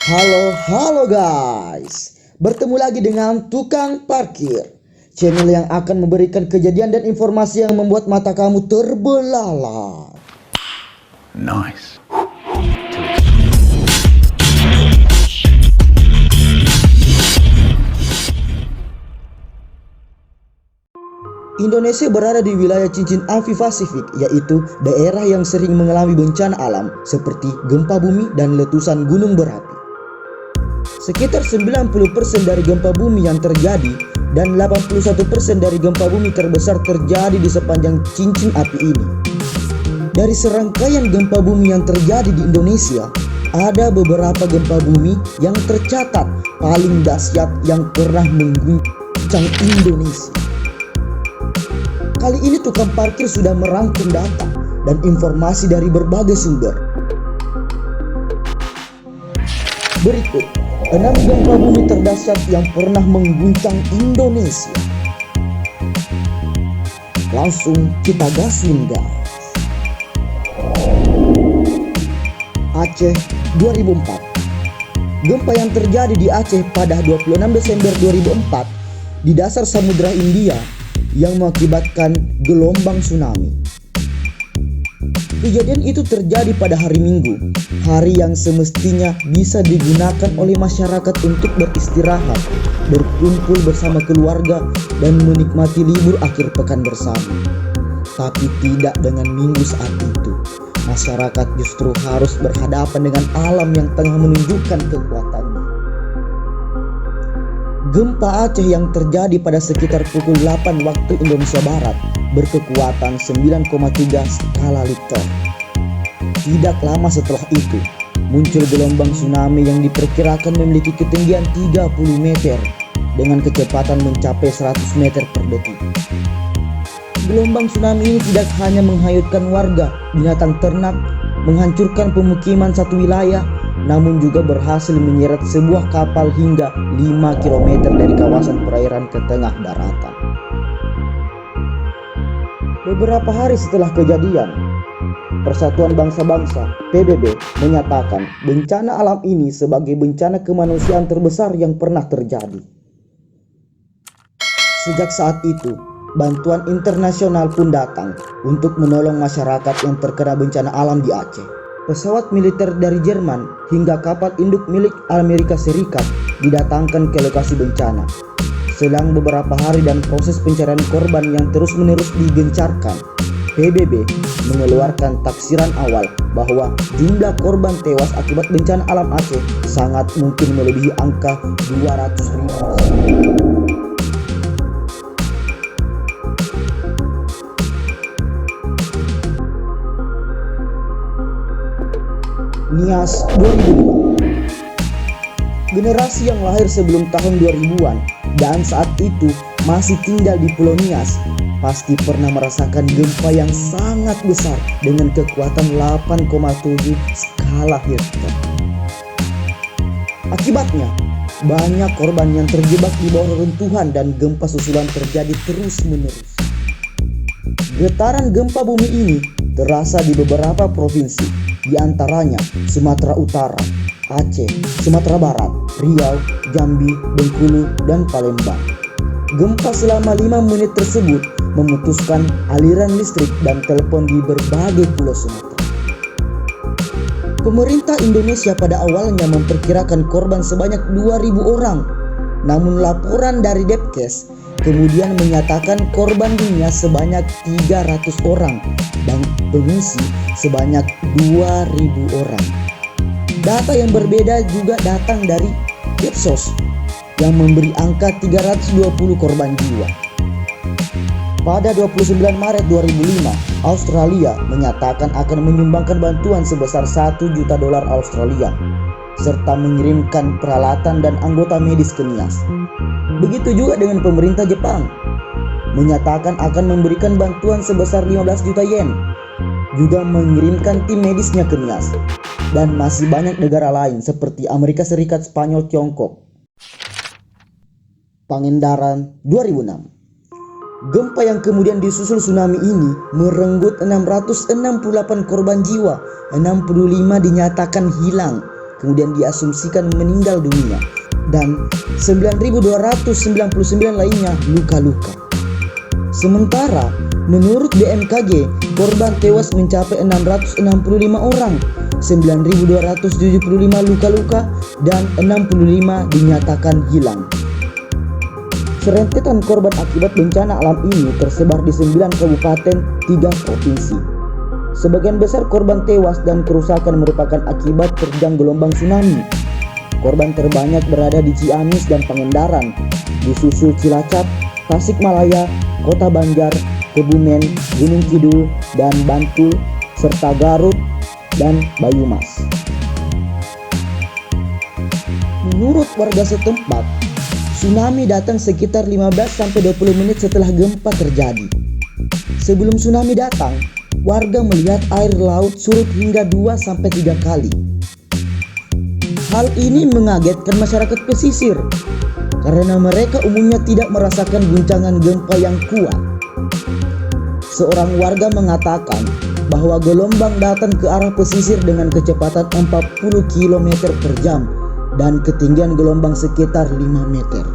Halo guys, bertemu lagi dengan Tukang Parkir, channel yang akan memberikan kejadian dan informasi yang membuat mata kamu terbelalak. Nice. Indonesia berada di wilayah cincin api Pasifik, yaitu daerah yang sering mengalami bencana alam seperti gempa bumi dan letusan gunung berapi. Sekitar 90% dari gempa bumi yang terjadi dan 81% dari gempa bumi terbesar terjadi di sepanjang cincin api ini. Dari serangkaian gempa bumi yang terjadi di Indonesia, ada beberapa gempa bumi yang tercatat paling dahsyat yang pernah mengguncang Indonesia. Kali ini Tukang Parkir sudah merangkum data dan informasi dari berbagai sumber. Berikut 6 gempa bumi terdahsyat yang pernah mengguncang Indonesia. Langsung kita gasin guys. Aceh 2004. Gempa yang terjadi di Aceh pada 26 Desember 2004 di dasar Samudra India yang mengakibatkan gelombang tsunami. Kejadian itu terjadi pada hari Minggu, hari yang semestinya bisa digunakan oleh masyarakat untuk beristirahat, berkumpul bersama keluarga, dan menikmati libur akhir pekan bersama. Tapi tidak dengan Minggu saat itu. Masyarakat justru harus berhadapan dengan alam yang tengah menunjukkan kekuatannya. Gempa Aceh yang terjadi pada sekitar pukul 8 waktu Indonesia Barat berkekuatan 9,3 skala Richter. Tidak lama setelah itu, muncul gelombang tsunami yang diperkirakan memiliki ketinggian 30 meter dengan kecepatan mencapai 100 meter per detik. Gelombang tsunami ini tidak hanya menghanyutkan warga, binatang ternak, menghancurkan pemukiman satu wilayah, namun juga berhasil menyeret sebuah kapal hingga 5 km dari kawasan perairan ke tengah daratan. Beberapa hari setelah kejadian, Persatuan Bangsa-Bangsa (PBB) menyatakan bencana alam ini sebagai bencana kemanusiaan terbesar yang pernah terjadi. Sejak saat itu, bantuan internasional pun datang untuk menolong masyarakat yang terkena bencana alam di Aceh. Pesawat militer dari Jerman hingga kapal induk milik Amerika Serikat didatangkan ke lokasi bencana. Selang beberapa hari dan proses pencarian korban yang terus-menerus digencarkan, PBB mengeluarkan taksiran awal bahwa jumlah korban tewas akibat bencana alam Aceh sangat mungkin melebihi angka 200.000. Nias 2005. Generasi yang lahir sebelum tahun 2000-an dan saat itu masih tinggal di Pulau Nias pasti pernah merasakan gempa yang sangat besar dengan kekuatan 8,7 skala Richter. Akibatnya, banyak korban yang terjebak di bawah reruntuhan dan gempa susulan terjadi terus-menerus. Getaran gempa bumi ini terasa di beberapa provinsi, di antaranya Sumatera Utara, Aceh, Sumatera Barat, Riau, Jambi, Bengkulu, dan Palembang. Gempa selama 5 menit tersebut memutuskan aliran listrik dan telepon di berbagai pulau Sumatera. Pemerintah Indonesia pada awalnya memperkirakan korban sebanyak 2.000 orang, namun laporan dari Depkes kemudian menyatakan korban dunia sebanyak 300 orang dan pengungsi sebanyak 2.000 orang. Data yang berbeda juga datang dari Ipsos yang memberi angka 320 korban jiwa. Pada 29 Maret 2005, Australia menyatakan akan menyumbangkan bantuan sebesar $1 juta Australia serta mengirimkan peralatan dan anggota medis ke Nias. Begitu juga dengan pemerintah Jepang, menyatakan akan memberikan bantuan sebesar 15 juta yen, juga mengirimkan tim medisnya ke Nias, dan masih banyak negara lain seperti Amerika Serikat, Spanyol, Tiongkok. Pangandaran 2006. Gempa yang kemudian disusul tsunami ini merenggut 668 korban jiwa, 65 dinyatakan hilang, kemudian diasumsikan meninggal dunia dan 9.299 lainnya luka-luka. Sementara menurut BMKG, korban tewas mencapai 665 orang, 9.275 luka-luka, dan 65 dinyatakan hilang. Serentetan korban akibat bencana alam ini tersebar di 9 kabupaten, 3 provinsi. Sebagian besar korban tewas dan kerusakan merupakan akibat terjang gelombang tsunami. Korban terbanyak berada di Ciamis dan Pangandaran, disusul Cilacap, Tasikmalaya, Kota Banjar, Kebumen, Gunung Kidul, dan Bantul, serta Garut dan Banyumas. Menurut warga setempat, tsunami datang sekitar 15-20 menit setelah gempa terjadi. Sebelum tsunami datang, warga melihat air laut surut hingga 2-3 kali. Hal ini mengagetkan masyarakat pesisir karena mereka umumnya tidak merasakan guncangan gempa yang kuat. Seorang warga mengatakan bahwa gelombang datang ke arah pesisir dengan kecepatan 40 km per jam dan ketinggian gelombang sekitar 5 meter.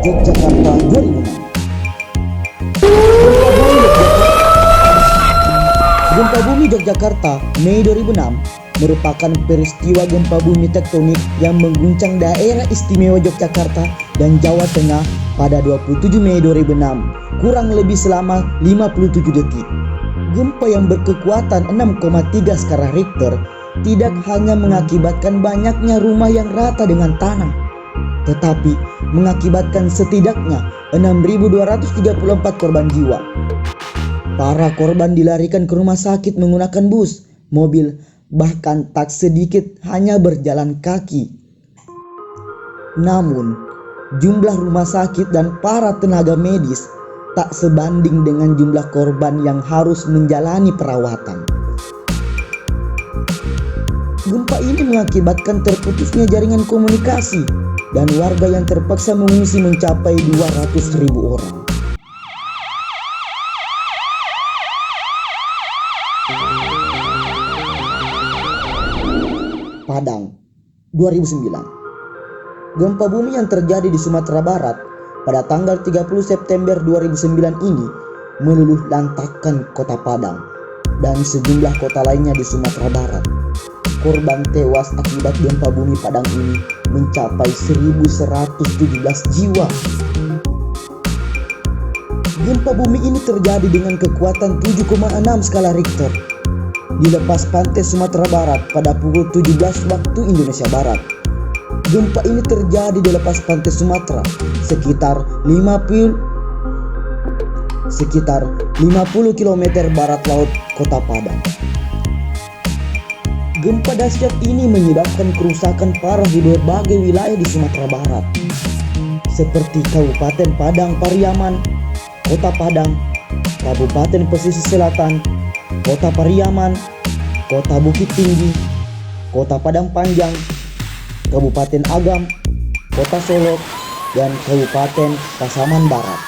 Yogyakarta 2006. Gempa bumi Yogyakarta Mei 2006 merupakan peristiwa gempa bumi tektonik yang mengguncang daerah istimewa Yogyakarta dan Jawa Tengah pada 27 Mei 2006, kurang lebih selama 57 detik. Gempa yang berkekuatan 6,3 skala Richter tidak hanya mengakibatkan banyaknya rumah yang rata dengan tanah, tetapi mengakibatkan setidaknya 6.234 korban jiwa. Para korban dilarikan ke rumah sakit menggunakan bus, mobil, bahkan tak sedikit hanya berjalan kaki. Namun, jumlah rumah sakit dan para tenaga medis tak sebanding dengan jumlah korban yang harus menjalani perawatan. Gempa ini mengakibatkan terputusnya jaringan komunikasi dan warga yang terpaksa mengungsi mencapai 200.000 orang. Padang 2009. Gempa bumi yang terjadi di Sumatera Barat pada tanggal 30 September 2009 ini meluluh lantakkan kota Padang dan sejumlah kota lainnya di Sumatera Barat. Korban tewas akibat gempa bumi Padang ini mencapai 1.117 jiwa. Gempa bumi ini terjadi dengan kekuatan 7,6 skala Richter di lepas pantai Sumatera Barat pada pukul 17 waktu Indonesia Barat. Gempa ini terjadi di lepas pantai Sumatera sekitar 50 km barat laut kota Padang. Gempa dahsyat ini menyebabkan kerusakan parah di berbagai wilayah di Sumatera Barat, seperti Kabupaten Padang Pariaman, Kota Padang, Kabupaten Pesisir Selatan, Kota Pariaman, Kota Bukit Tinggi, Kota Padang Panjang, Kabupaten Agam, Kota Solok, dan Kabupaten Pasaman Barat.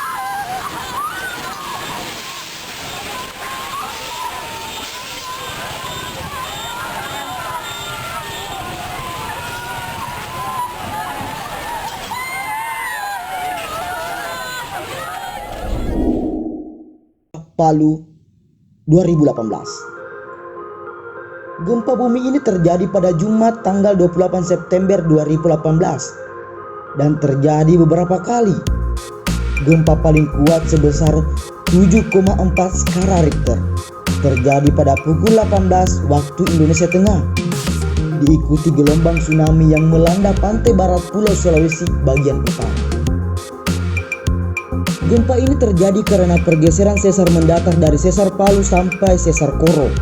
Palu 2018. Gempa bumi ini terjadi pada Jumat tanggal 28 September 2018 dan terjadi beberapa kali. Gempa paling kuat sebesar 7,4 skala Richter terjadi pada pukul 18 waktu Indonesia Tengah, diikuti gelombang tsunami yang melanda pantai barat Pulau Sulawesi bagian utara. Gempa ini terjadi karena pergeseran sesar mendatar dari sesar Palu sampai sesar Koro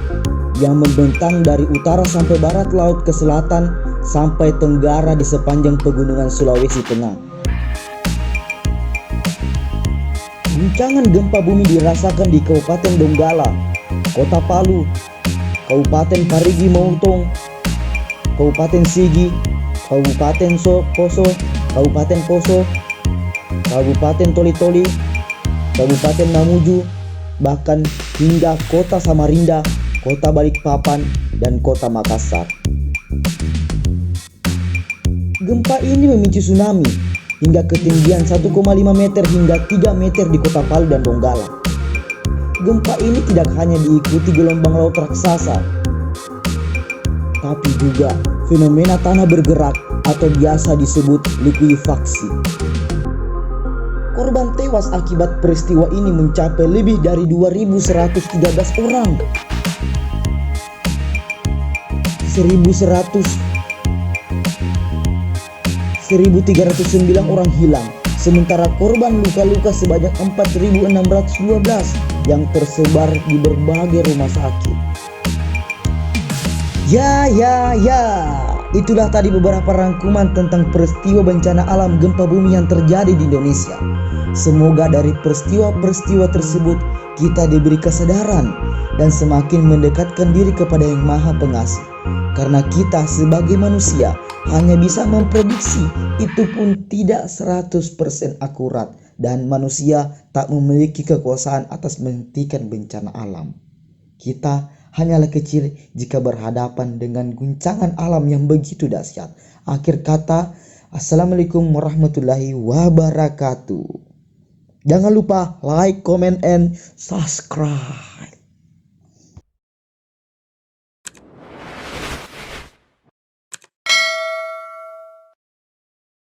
yang membentang dari utara sampai barat laut ke selatan sampai tenggara di sepanjang pegunungan Sulawesi Tengah. Guncangan gempa bumi dirasakan di Kabupaten Donggala, Kota Palu, Kabupaten Parigi Motong, Kabupaten Sigi, Kabupaten Poso, Kabupaten Poso, Kabupaten Toli-Toli, Kabupaten Mamuju, bahkan hingga kota Samarinda, kota Balikpapan, dan kota Makassar. Gempa ini memicu tsunami hingga ketinggian 1,5 meter hingga 3 meter di kota Palu dan Donggala. Gempa ini tidak hanya diikuti gelombang laut raksasa, tapi juga fenomena tanah bergerak atau biasa disebut likuifaksi. Korban tewas akibat peristiwa ini mencapai lebih dari 2.113 orang. 1.309 orang hilang, sementara korban luka-luka sebanyak 4.612 yang tersebar di berbagai rumah sakit. Ya, itulah tadi beberapa rangkuman tentang peristiwa bencana alam gempa bumi yang terjadi di Indonesia. Semoga dari peristiwa-peristiwa tersebut kita diberi kesadaran dan semakin mendekatkan diri kepada Yang Maha Pengasih. Karena kita sebagai manusia hanya bisa memprediksi, itu pun tidak 100% akurat, dan manusia tak memiliki kekuasaan atas menghentikan bencana alam. Kita hanyalah kecil jika berhadapan dengan guncangan alam yang begitu dahsyat. Akhir kata, Assalamualaikum warahmatullahi wabarakatuh. Jangan lupa like, comment, and subscribe.